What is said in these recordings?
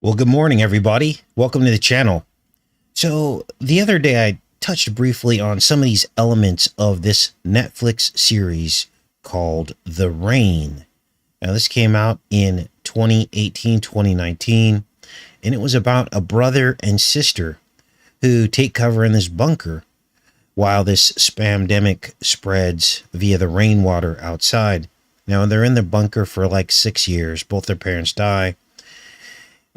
Well, good morning, everybody. Welcome to the channel. So, the other day I touched briefly on some of these elements of this Netflix series called The Rain. Now, this came out in 2018, 2019, and it was about a brother and sister who take cover in this bunker while this spamdemic spreads via the rainwater outside. Now, they're in the bunker for like 6 years. Both their parents die.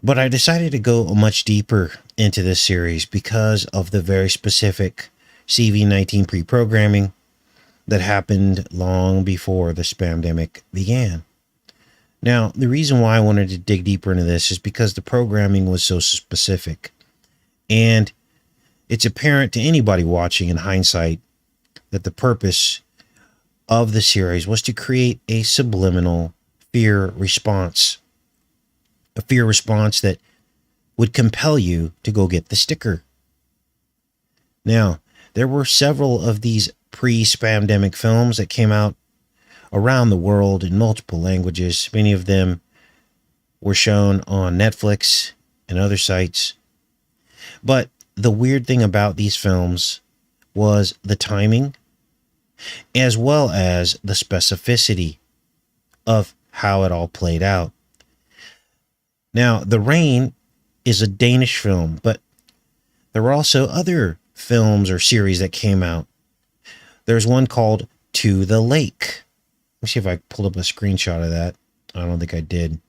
But I decided to go much deeper into this series because of the very specific CV19 pre-programming that happened long before the spamdemic began. Now, the reason why I wanted to dig deeper into this is because the programming was so specific. And it's apparent to anybody watching in hindsight that the purpose of the series was to create a subliminal fear response. A fear response that would compel you to go get the sticker. Now, there were several of these pre-spamdemic films that came out around the world in multiple languages. Many of them were shown on Netflix and other sites. But the weird thing about these films was the timing, as well as the specificity of how it all played out. Now, The Rain is a Danish film, but there were also other films or series that came out. There's one called To the Lake. Let me see if I pulled up a screenshot of that. I don't think I did.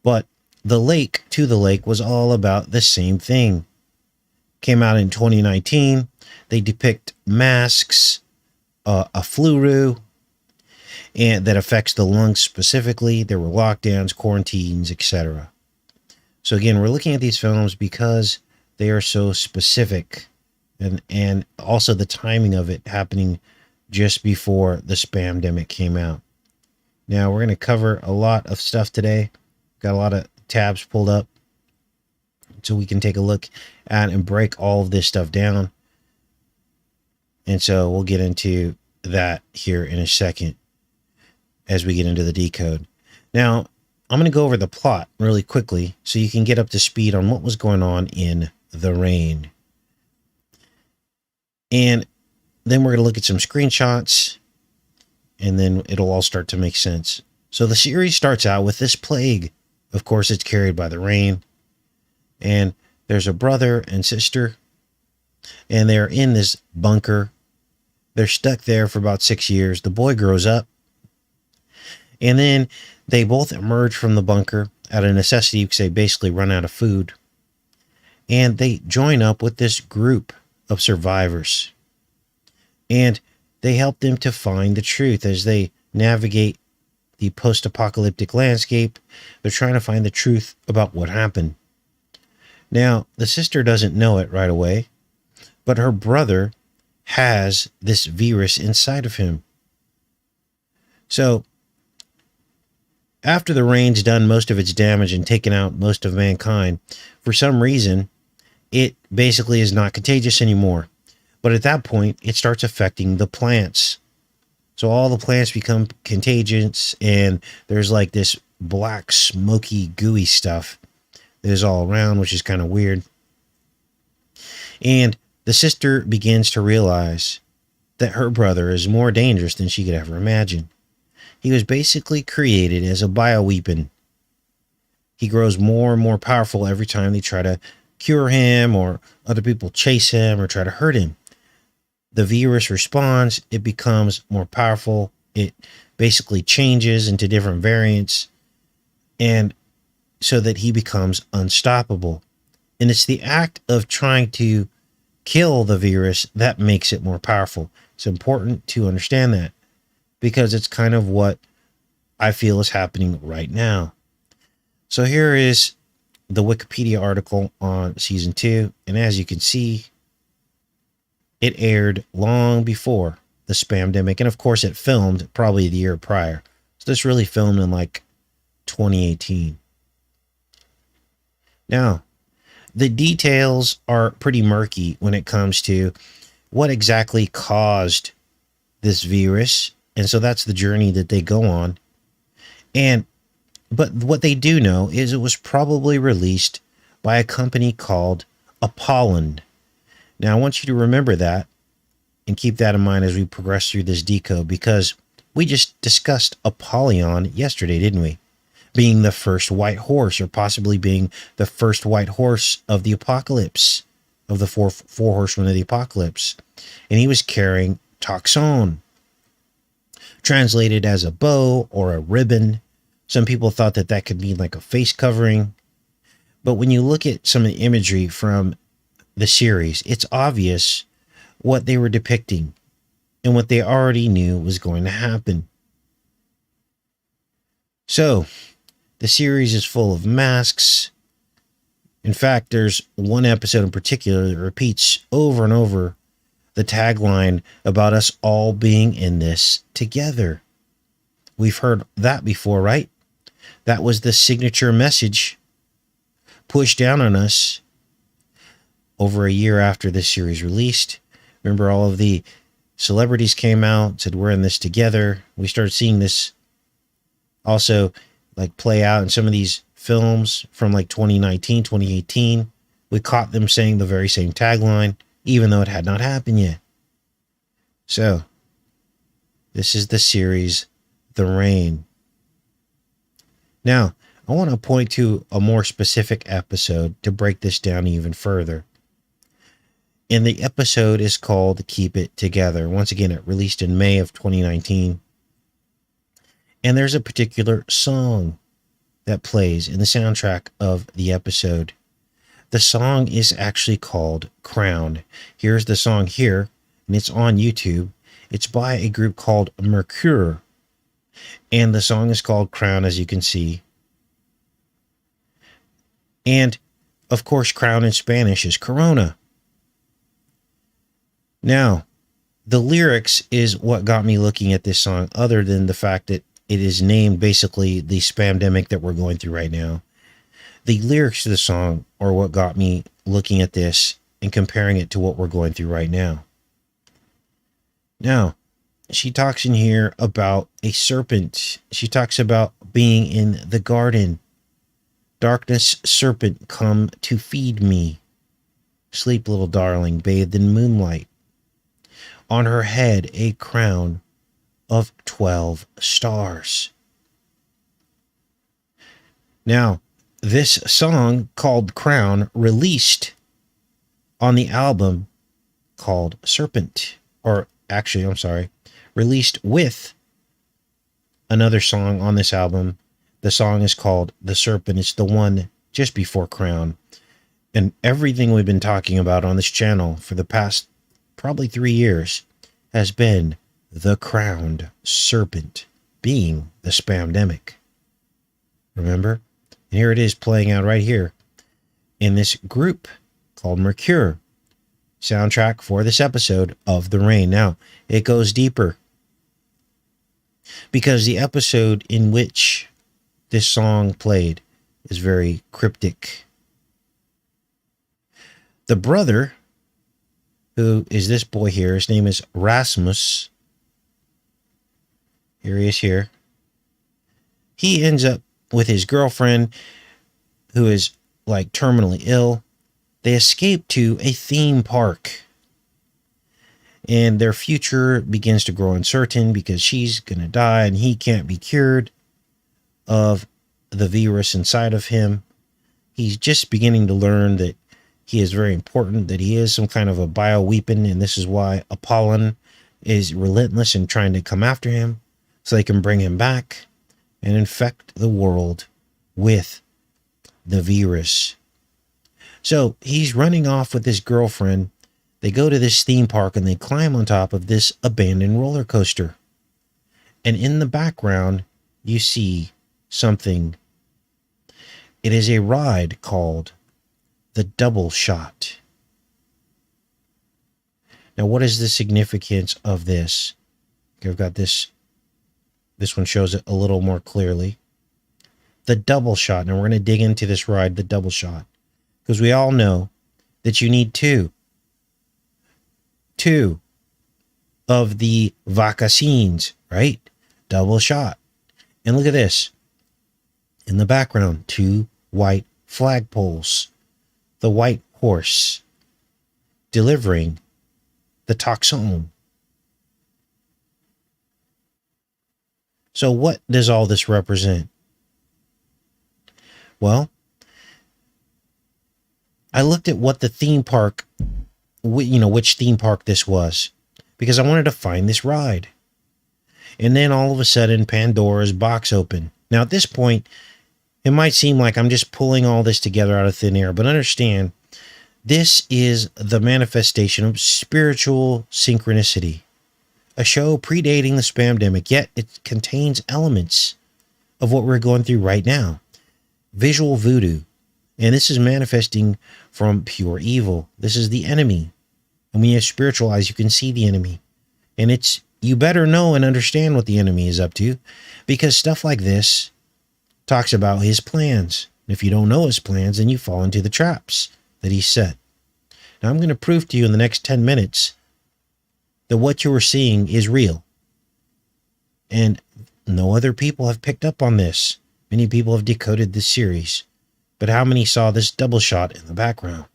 But To the Lake was all about the same thing. Came out in 2019. They depict masks, a flu and that affects the lungs specifically. There were lockdowns, quarantines, etc. So again, we're looking at these films because they are so specific and also the timing of it happening just before the spamdemic came out. Now, we're going to cover a lot of stuff today. Got a lot of tabs pulled up so we can take a look at and break all of this stuff down. And so we'll get into that here in a second as we get into the decode. Now, I'm going to go over the plot really quickly so you can get up to speed on what was going on in The Rain. And then we're going to look at some screenshots, and then it'll all start to make sense. So the series starts out with this plague. Of course, it's carried by the rain. And there's a brother and sister, and they're in this bunker. They're stuck there for about 6 years. The boy grows up. And then they both emerge from the bunker out of necessity because they basically run out of food. And they join up with this group of survivors. And they help them to find the truth as they navigate the post-apocalyptic landscape. They're trying to find the truth about what happened. Now, the sister doesn't know it right away, but her brother has this virus inside of him. So, after the rain's done most of its damage and taken out most of mankind, for some reason, it basically is not contagious anymore. But at that point, it starts affecting the plants. So all the plants become contagious, and there's like this black, smoky, gooey stuff that is all around, which is kind of weird. And the sister begins to realize that her brother is more dangerous than she could ever imagine. He was basically created as a bioweapon. He grows more and more powerful every time they try to cure him or other people chase him or try to hurt him. The virus responds, it becomes more powerful. It basically changes into different variants, and so that he becomes unstoppable. And it's the act of trying to kill the virus that makes it more powerful. It's important to understand that, because it's kind of what I feel is happening right now. So here is the Wikipedia article on season 2. And as you can see, it aired long before the spamdemic. And of course, it filmed probably the year prior. So this really filmed in like 2018. Now, the details are pretty murky when it comes to what exactly caused this virus. And so that's the journey that they go on. But what they do know is it was probably released by a company called Apollon. Now, I want you to remember that and keep that in mind as we progress through this decode, because we just discussed Apollyon yesterday, didn't we? Being the first white horse, or possibly being the first white horse of the apocalypse, of the four horsemen of the apocalypse. And he was carrying toxon, translated as a bow or a ribbon. Some people thought that that could mean like a face covering. But when you look at some of the imagery from the series, it's obvious what they were depicting and what they already knew was going to happen. So, the series is full of masks. In fact, there's one episode in particular that repeats over and over the tagline about us all being in this together. We've heard that before, right? That was the signature message pushed down on us over a year after this series released. Remember, all of the celebrities came out, said we're in this together. We started seeing this also like play out in some of these films from like 2019, 2018. We caught them saying the very same tagline, even though it had not happened yet. So, this is the series, The Rain. Now, I want to point to a more specific episode to break this down even further. And the episode is called Keep It Together. Once again, it released in May of 2019. And there's a particular song that plays in the soundtrack of the episode. The song is actually called Crown. Here's the song here, and it's on YouTube. It's by a group called Mercure. And the song is called Crown, as you can see. And, of course, crown in Spanish is corona. Now, the lyrics is what got me looking at this song, other than the fact that it is named basically the spamdemic that we're going through right now. The lyrics to the song are what got me looking at this and comparing it to what we're going through right now. Now, she talks in here about a serpent. She talks about being in the garden. Darkness, serpent, come to feed me. Sleep, little darling, bathed in moonlight. On her head, a crown of 12 stars. Now, this song called Crown released on the album called Serpent, or actually, I'm sorry, released with another song on this album. The song is called The Serpent. It's the one just before Crown. And everything we've been talking about on this channel for the past probably 3 years has been the crowned serpent being the spamdemic. Remember? And here it is playing out right here in this group called Mercure. Soundtrack for this episode of The Rain. Now, it goes deeper, because the episode in which this song played is very cryptic. The brother, who is this boy here, his name is Rasmus. Here he is here. He ends up with his girlfriend, who is like terminally ill. They escape to a theme park. And their future begins to grow uncertain because she's going to die and he can't be cured of the virus inside of him. He's just beginning to learn that he is very important, that he is some kind of a bioweapon, and this is why Apollon is relentless in trying to come after him so they can bring him back and infect the world with the virus. So he's running off with his girlfriend. They go to this theme park and they climb on top of this abandoned roller coaster. And in the background, you see something. It is a ride called the Double Shot. Now, what is the significance of this? I've got this. This one shows it a little more clearly. The Double Shot. Now, we're going to dig into this ride, the Double Shot, because we all know that you need two of the vaccines, right? Double shot. And look at this. In the background, 2 white flagpoles the white horse, delivering the toxon. So what does all this represent? Well, I looked at what the theme park, which theme park this was, because I wanted to find this ride. And then all of a sudden, Pandora's box opened. Now, at this point, it might seem like I'm just pulling all this together out of thin air, but understand, this is the manifestation of spiritual synchronicity. A show predating the spamdemic, yet it contains elements of what we're going through right now. Visual voodoo. And this is manifesting from pure evil. This is the enemy. And when you have spiritual eyes, you can see the enemy. And you better know and understand what the enemy is up to, because stuff like this talks about his plans. And if you don't know his plans, then you fall into the traps that he set. Now, I'm going to prove to you in the next 10 minutes that what you are seeing is real. And no other people have picked up on this. Many people have decoded this series. But how many saw this double shot in the background?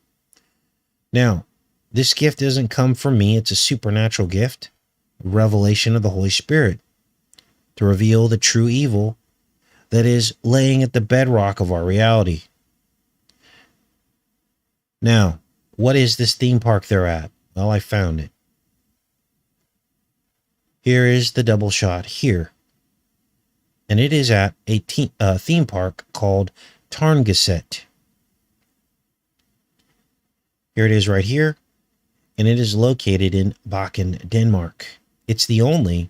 Now, this gift doesn't come from me. It's a supernatural gift, a revelation of the Holy Spirit to reveal the true evil that is laying at the bedrock of our reality. Now, what is this theme park they're at? Well, I found it. Here is the double shot here. And it is at a theme park called Tarngeset. Here it is right here, and it is located in Bakken, Denmark. It's the only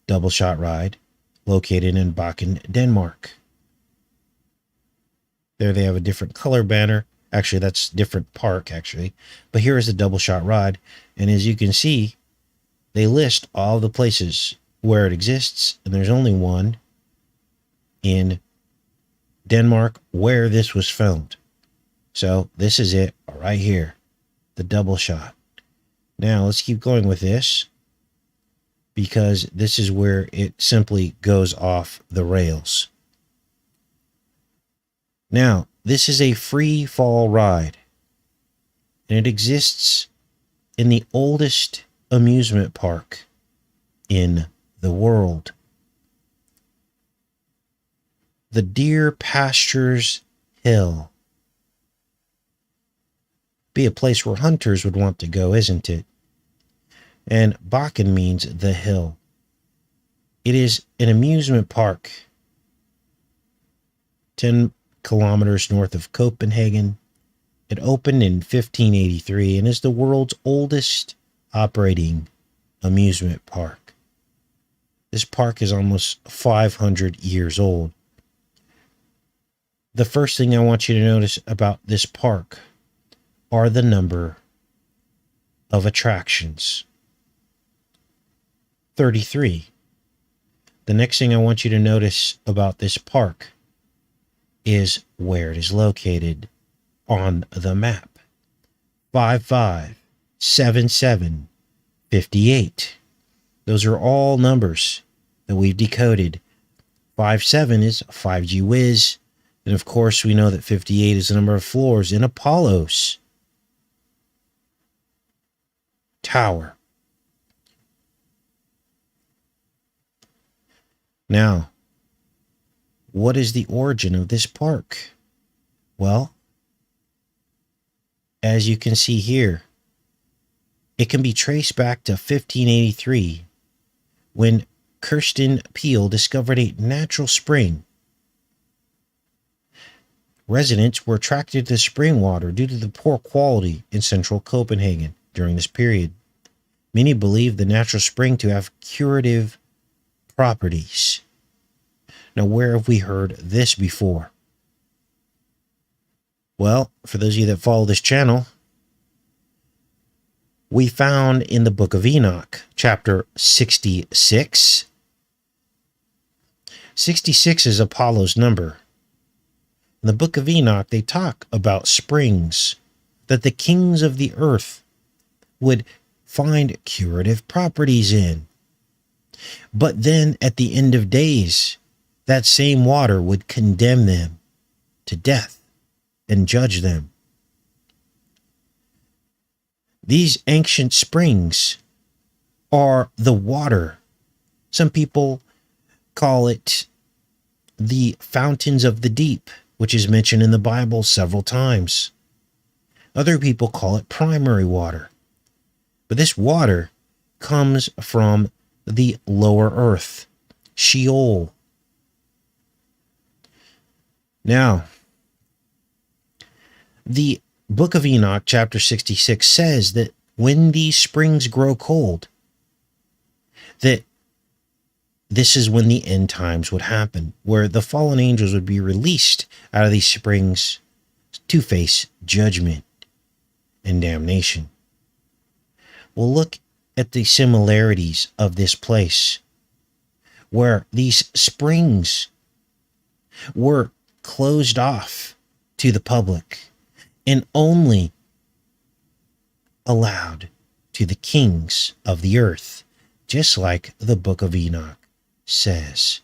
double shot ride located in Bakken, Denmark. There they have a different color banner. Actually, that's different park, actually. But here is the double shot ride, and as you can see, they list all the places where it exists, and there's only one in Denmark where this was filmed. So this is it right here, the double shot. Now let's keep going with this, because this is where it simply goes off the rails. Now, this is a free fall ride, and it exists in the oldest amusement park in the world. The Deer Pastures Hill. Be a place where hunters would want to go, isn't it? And Bakken means the hill. It is an amusement park 10 kilometers north of Copenhagen. It opened in 1583 and is the world's oldest operating amusement park. This park is almost 500 years old. The first thing I want you to notice about this park are the number of attractions. 33. The next thing I want you to notice about this park is where it is located on the map. 557758. Those are all numbers that we've decoded. 57 is 5G Whiz. And of course, we know that 58 is the number of floors in Apollo's tower. Now, what is the origin of this park? Well, as you can see here, it can be traced back to 1583 when Kirsten Peel discovered a natural spring. Residents were attracted to spring water due to the poor quality in central Copenhagen during this period. Many believed the natural spring to have curative properties. Now, where have we heard this before? Well, for those of you that follow this channel, we found in the book of Enoch, chapter 66. 66 is Apollo's number. In the book of Enoch, they talk about springs that the kings of the earth would find curative properties in. But then at the end of days, that same water would condemn them to death and judge them. These ancient springs are the water. Some people call it the fountains of the deep, which is mentioned in the Bible several times. Other people call it primary water. But this water comes from the lower earth, Sheol. Now, the book of Enoch, chapter 66, says that when these springs grow cold, that this is when the end times would happen, where the fallen angels would be released out of these springs to face judgment and damnation. Well, look at the similarities of this place, where these springs were closed off to the public and only allowed to the kings of the earth, just like the book of Enoch says.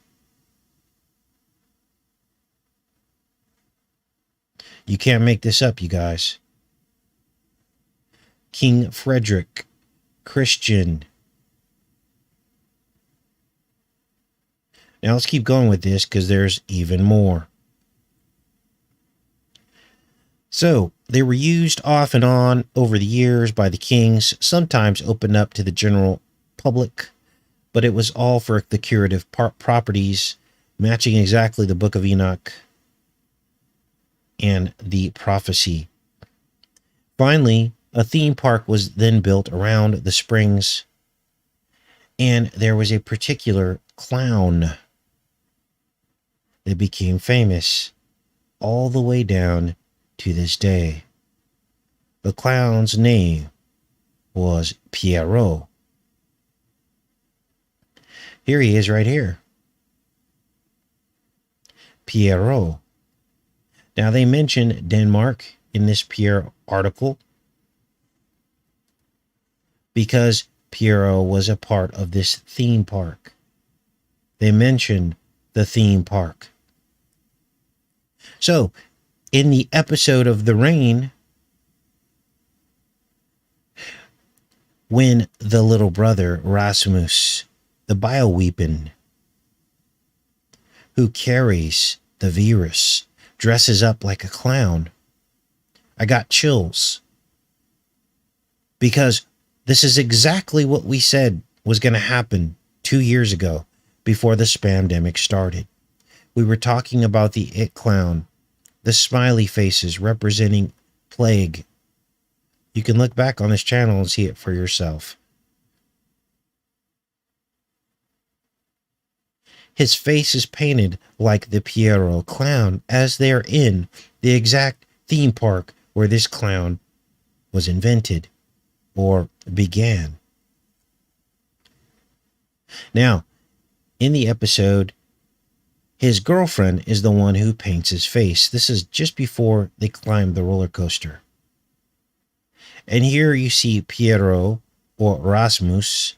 You can't make this up, you guys. King Frederick, Christian. Now let's keep going with this because there's even more. So, they were used off and on over the years by the kings, sometimes opened up to the general public, but it was all for the curative properties, matching exactly the book of Enoch and the prophecy. Finally, a theme park was then built around the springs, and there was a particular clown that became famous all the way down to this day. The clown's name was Pierrot. Here he is right here. Pierrot. Now they mention Denmark in this Pierre article because Pierrot was a part of this theme park. They mention the theme park. So, in the episode of The Rain, when the little brother, Rasmus, the bioweapon, who carries the virus, dresses up like a clown, I got chills. Because this is exactly what we said was going to happen 2 years ago before the spamdemic started. We were talking about the it clown, the smiley faces representing plague. You can look back on this channel and see it for yourself. His face is painted like the Pierrot clown, as they are in the exact theme park where this clown was invented or began. Now, in the episode, his girlfriend is the one who paints his face. This is just before they climb the roller coaster. And here you see Pierrot, or Rasmus,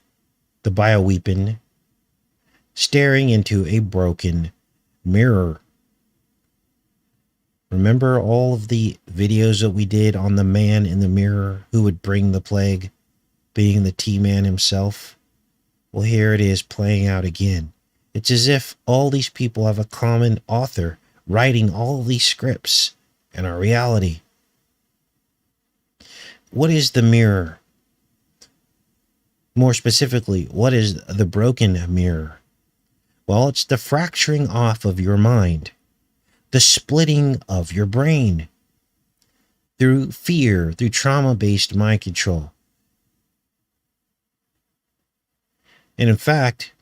the bioweapon, staring into a broken mirror. Remember all of the videos that we did on the man in the mirror who would bring the plague, being the T-Man himself? Well, here it is playing out again. It's as if all these people have a common author writing all of these scripts in our reality. What is the mirror? More specifically, what is the broken mirror? Well, it's the fracturing off of your mind, the splitting of your brain through fear, through trauma-based mind control. And in fact,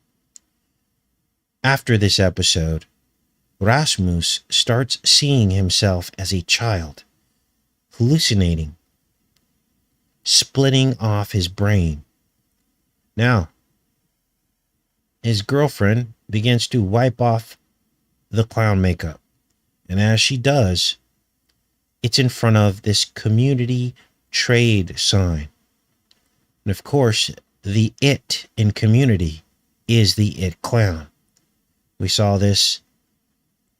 after this episode, Rasmus starts seeing himself as a child, hallucinating, splitting off his brain. Now, his girlfriend begins to wipe off the clown makeup. And as she does, it's in front of this community trade sign. And of course, the it in community is the it clown. We saw this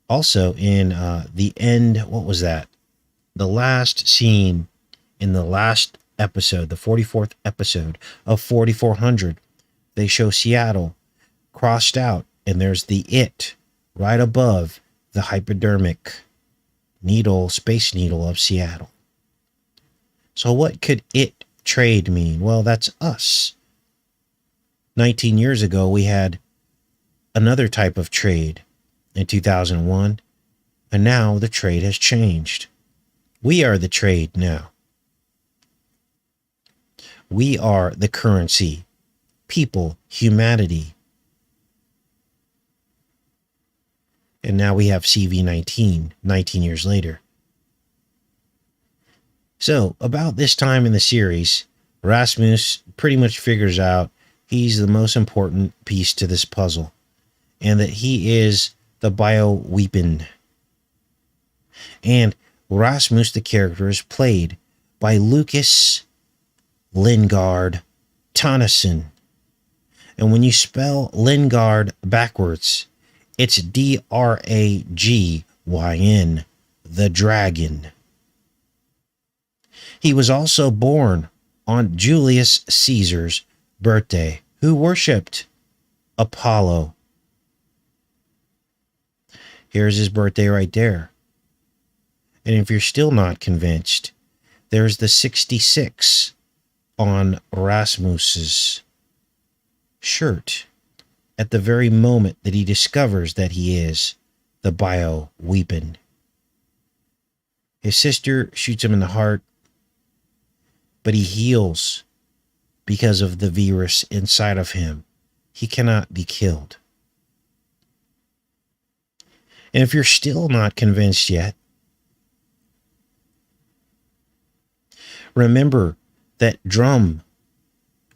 also in the end, what was that? The last scene in the last episode, the 44th episode of 4400. They show Seattle crossed out, and there's the it right above the hypodermic needle, space needle of Seattle. So what could it trade mean? Well, that's us. 19 years ago, we had another type of trade in 2001, and now the trade has changed. We are the trade now. We are the currency, people, humanity. And now we have CV19, 19 years later. So, about this time in the series, Rasmus pretty much figures out he's the most important piece to this puzzle, and that he is the bioweapon. And Rasmus, the character, is played by Lucas Lingard Tonneson. And when you spell Lingard backwards, it's Dragyn, the dragon. He was also born on Julius Caesar's birthday, who worshipped Apollo. Here's his birthday right there. And if you're still not convinced, there's the 66 on Rasmus's shirt at the very moment that he discovers that he is the bioweapon. His sister shoots him in the heart, but he heals because of the virus inside of him. He cannot be killed. And if you're still not convinced yet, remember that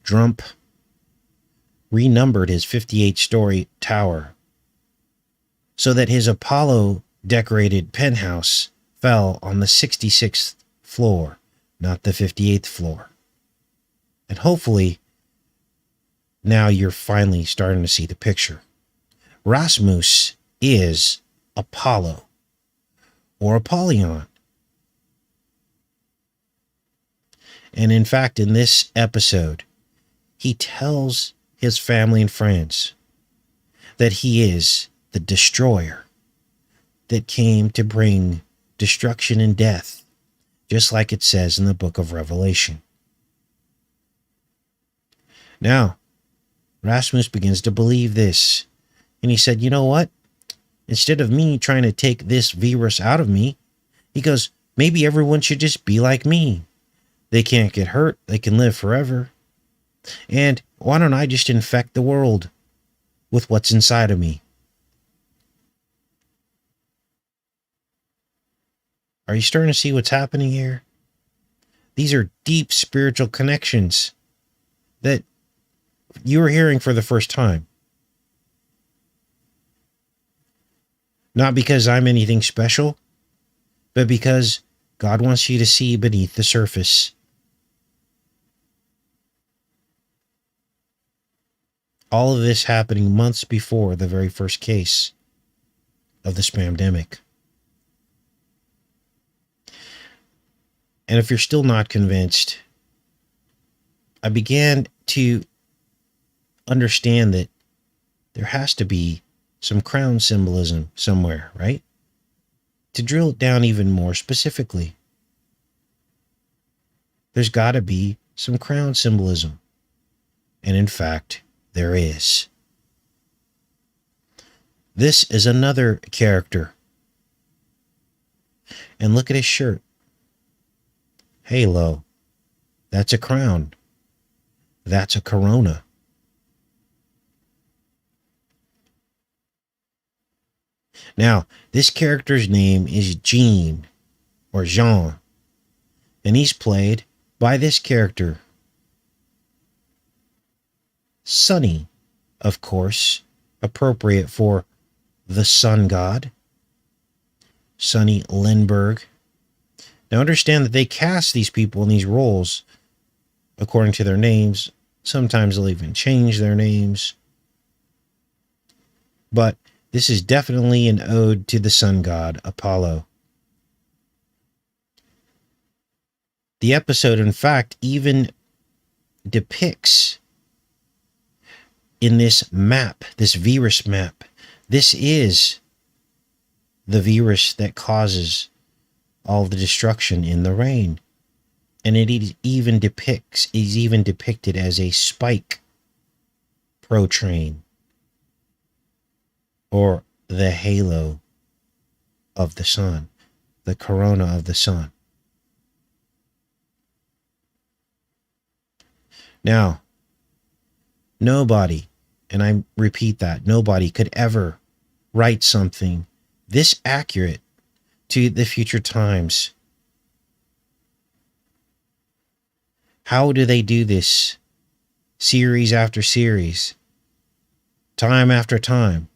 Trump renumbered his 58-story tower so that his Apollo-decorated penthouse fell on the 66th floor, not the 58th floor. And hopefully, now you're finally starting to see the picture. Rasmus is Apollo, or Apollyon. And in fact, in this episode, he tells his family and friends that he is the destroyer that came to bring destruction and death, just like it says in the book of Revelation. Now, Rasmus begins to believe this, and he said, you know what? Instead of me trying to take this virus out of me, he goes, maybe everyone should just be like me. They can't get hurt. They can live forever. And why don't I just infect the world with what's inside of me? Are you starting to see what's happening here? These are deep spiritual connections that you are hearing for the first time. Not because I'm anything special, but because God wants you to see beneath the surface. All of this happening months before the very first case of the spamdemic. And if you're still not convinced, I began to understand that there has to be some crown symbolism somewhere, right? To drill it down even more specifically, there's got to be some crown symbolism. And in fact, there is. This is another character. And look at his shirt. Halo. That's a crown. That's a corona. Now, this character's name is Jean, or Jean, and he's played by this character, Sunny, of course, appropriate for the sun god, Sunny Lindbergh. Now, understand that they cast these people in these roles according to their names. Sometimes they'll even change their names. But this is definitely an ode to the sun god, Apollo. The episode, in fact, even depicts in this map, this virus map, this is the virus that causes all the destruction in the rain. And it is even depicted as a spike protrain, or the halo of the sun, the corona of the sun. Now, nobody, and I repeat that, nobody could ever write something this accurate to the future times. How do they do this? Series after series, time after time.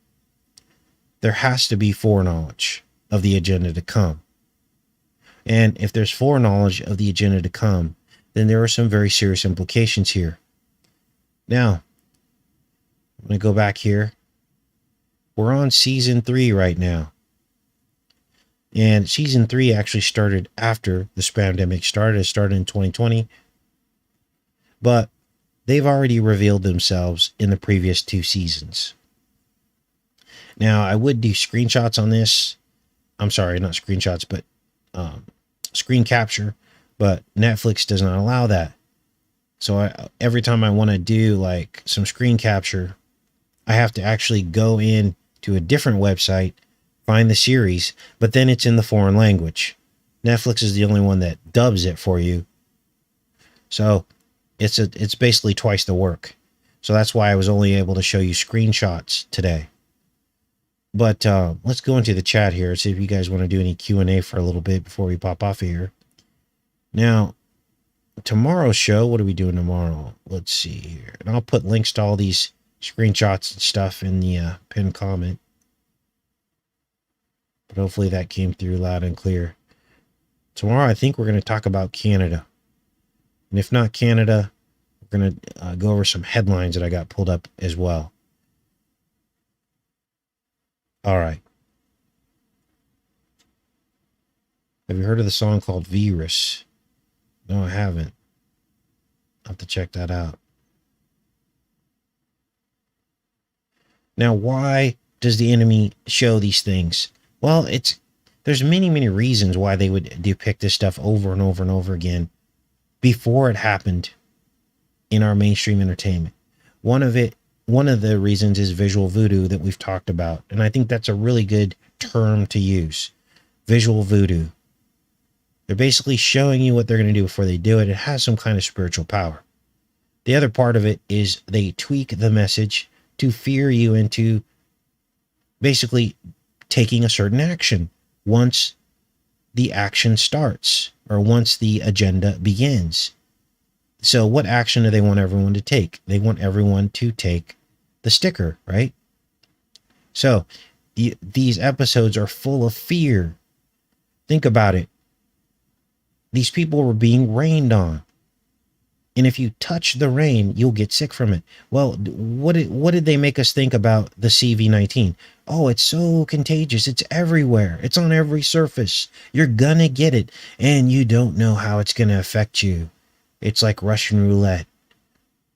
There has to be foreknowledge of the agenda to come. And if there's foreknowledge of the agenda to come, then there are some very serious implications here. Now, I'm going to go back here. We're on season 3 right now. And season 3 actually started after the spamdemic started. It started in 2020. But they've already revealed themselves in the previous 2 seasons. Now, I would do screenshots on this. I'm sorry, not screenshots, but screen capture. But Netflix does not allow that. So every time I want to do like some screen capture, I have to actually go in to a different website, find the series, but then it's in the foreign language. Netflix is the only one that dubs it for you. So it's basically twice the work. So that's why I was only able to show you screenshots today. But let's go into the chat here and see if you guys want to do any Q&A for a little bit before we pop off of here. Now, tomorrow's show, what are we doing tomorrow? Let's see here. And I'll put links to all these screenshots and stuff in the pinned comment. But hopefully that came through loud and clear. Tomorrow, I think we're going to talk about Canada. And if not Canada, we're going to go over some headlines that I got pulled up as well. All right. Have you heard of the song called Virus? No, I haven't. I'll have to check that out. Now, why does the enemy show these things? Well, there's many reasons why they would depict this stuff over and over and over again before it happened in our mainstream entertainment. One of the reasons is visual voodoo that we've talked about. And I think that's a really good term to use. Visual voodoo. They're basically showing you what they're going to do before they do it. It has some kind of spiritual power. The other part of it is they tweak the message to fear you into basically taking a certain action once the action starts or once the agenda begins. So what action do they want everyone to take? They want everyone to take the sticker, right? So these episodes are full of fear. Think about it. These people were being rained on. And if you touch the rain, you'll get sick from it. Well, what did they make us think about the CV19? Oh, it's so contagious. It's everywhere. It's on every surface. You're gonna get it. And you don't know how it's gonna affect you. It's like Russian roulette.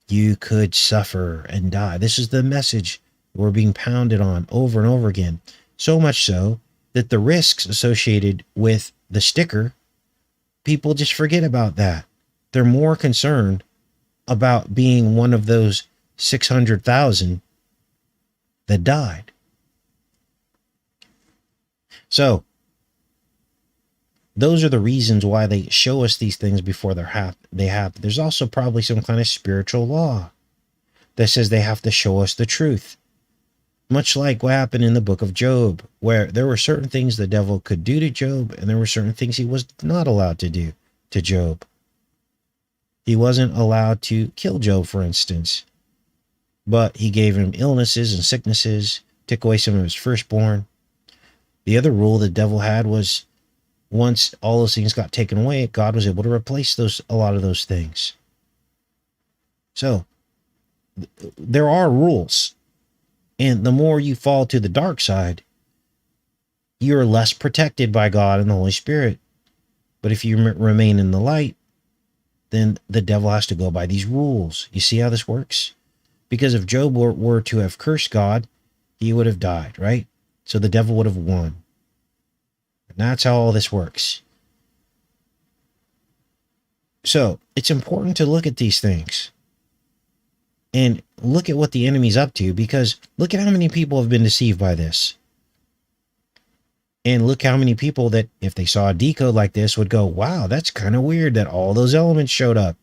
You could suffer and die. This is the message we're being pounded on over and over again. So much so that the risks associated with the sticker, people just forget about that. They're more concerned about being one of those 600,000 that died. So, those are the reasons why they show us these things before they happen. There's also probably some kind of spiritual law that says they have to show us the truth. Much like what happened in the book of Job, where there were certain things the devil could do to Job, and there were certain things he was not allowed to do to Job. He wasn't allowed to kill Job, for instance, but he gave him illnesses and sicknesses, took away some of his firstborn. The other rule the devil had was once all those things got taken away, God was able to replace a lot of those things. So there are rules. And the more you fall to the dark side, you're less protected by God and the Holy Spirit. But if you remain in the light, then the devil has to go by these rules. You see how this works? Because if Job were to have cursed God, he would have died, right? So the devil would have won. And that's how all this works. So it's important to look at these things and look at what the enemy's up to, because look at how many people have been deceived by this. And look how many people that if they saw a decode like this would go, wow, that's kind of weird that all those elements showed up.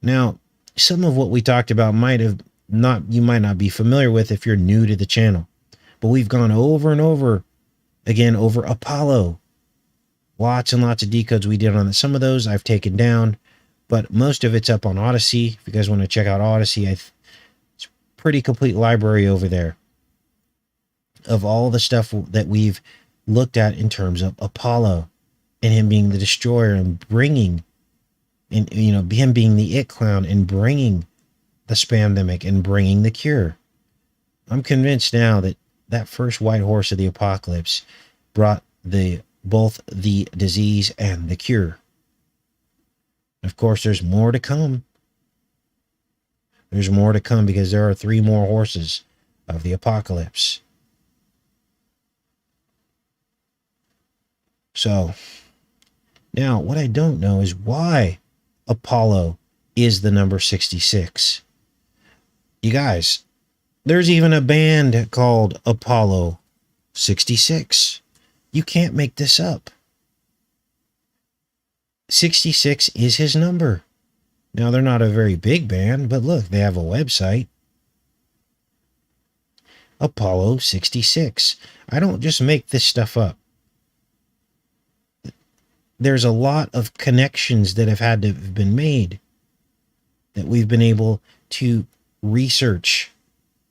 Now, some of what we talked about you might not be familiar with if you're new to the channel, but we've gone over and over again over Apollo. Lots and lots of decodes we did on it. Some of those I've taken down, but most of it's up on Odyssey. If you guys want to check out Odyssey, it's a pretty complete library over there of all the stuff that we've looked at in terms of Apollo and him being the destroyer and bringing, and him being the it clown and bringing the spamdemic and bringing the cure. I'm convinced now that that first white horse of the apocalypse brought both the disease and the cure. Of course, there's more to come. There's more to come because there are 3 more horses of the apocalypse. So, now what I don't know is why Apollo is the number 66. You guys, there's even a band called Apollo 66. You can't make this up. 66 is his number. Now, they're not a very big band, but look, they have a website. Apollo 66. I don't just make this stuff up. There's a lot of connections that have had to have been made that we've been able to research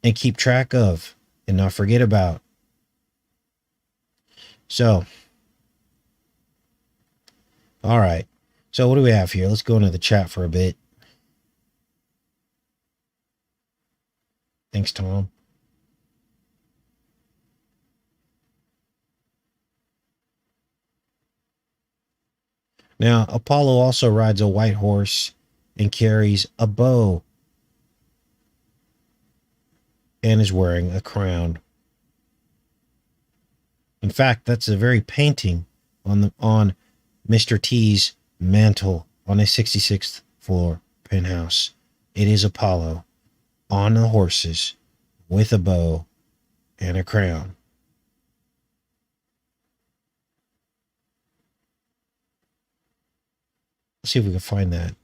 and keep track of and not forget about. So, all right. So what do we have here? Let's go into the chat for a bit. Thanks, Tom. Now, Apollo also rides a white horse and carries a bow and is wearing a crown. In fact, that's a very painting on Mr. T's mantle on a 66th floor penthouse. It is Apollo on the horses with a bow and a crown. Let's see if we can find that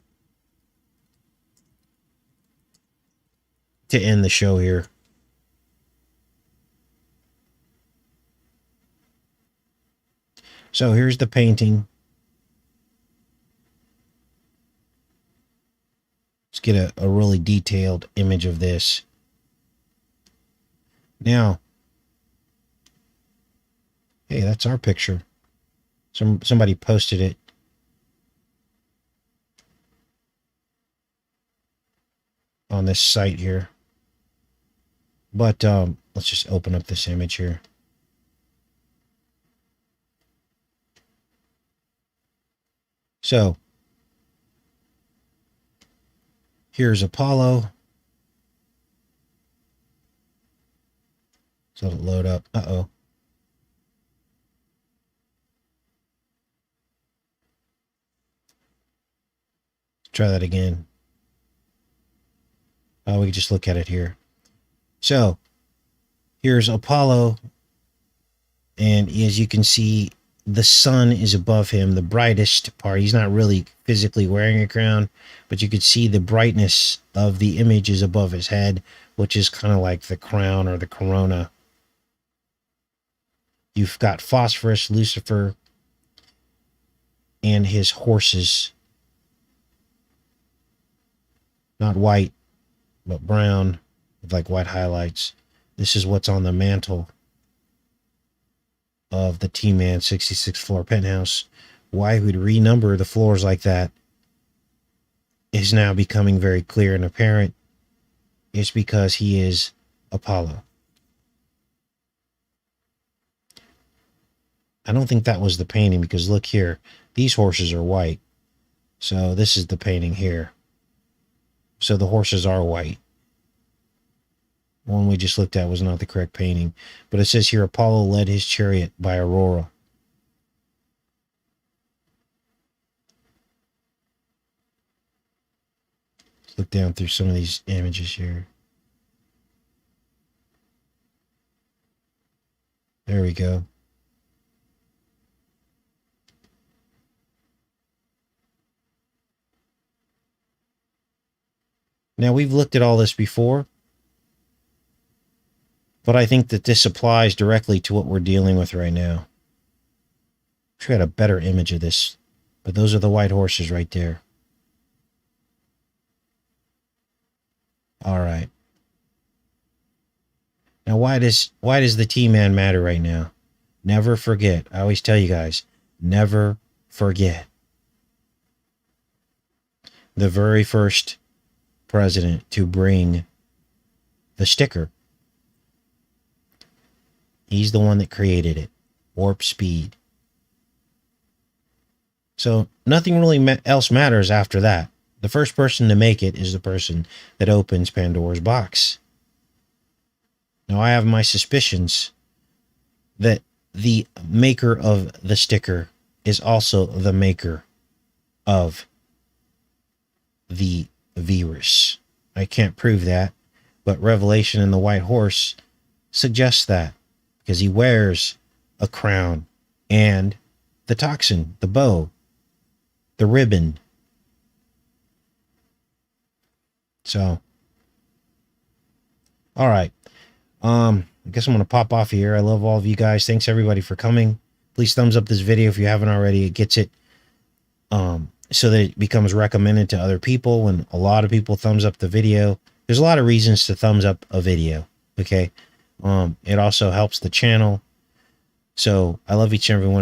to end the show here. So here's the painting. Let's get a really detailed image of this. Now, hey, that's our picture. Somebody posted it. On this site here. But let's just open up this image here. So here's Apollo. So it'll load up. Uh-oh. Try that again. Oh, we can just look at it here. So here's Apollo. And as you can see, the sun is above him, the brightest part. He's not really physically wearing a crown, but you could see the brightness of the image is above his head, which is kind of like the crown or the corona. You've got Phosphorus, Lucifer, and his horses. Not white, but brown with like white highlights. This is what's on the mantle of the T-Man 66th floor penthouse. Why we'd renumber the floors like that is now becoming very clear and apparent. It's because he is Apollo. I don't think that was the painting, because look here, these horses are white. So this is the painting here. So the horses are white. One we just looked at was not the correct painting. But it says here, Apollo led his chariot by Aurora. Let's look down through some of these images here. There we go. Now, we've looked at all this before, but I think that this applies directly to what we're dealing with right now. Wish we had a better image of this, but those are the white horses right there. All right. Now, why does the T-Man matter right now? Never forget. I always tell you guys, never forget. The very first president to bring the sticker. He's the one that created it. Warp speed. So nothing really else matters after that. The first person to make it is the person that opens Pandora's box. Now, I have my suspicions that the maker of the sticker is also the maker of the virus. I can't prove that, but Revelation in the White Horse suggests that because he wears a crown and the toxin, the bow, the ribbon. So, all right. I guess I'm going to pop off here. I love all of you guys. Thanks everybody for coming. Please thumbs up this video if you haven't already. It gets it so that it becomes recommended to other people. When a lot of people thumbs up the video, there's a lot of reasons to thumbs up a video. Okay. It also helps the channel. So I love each and every one.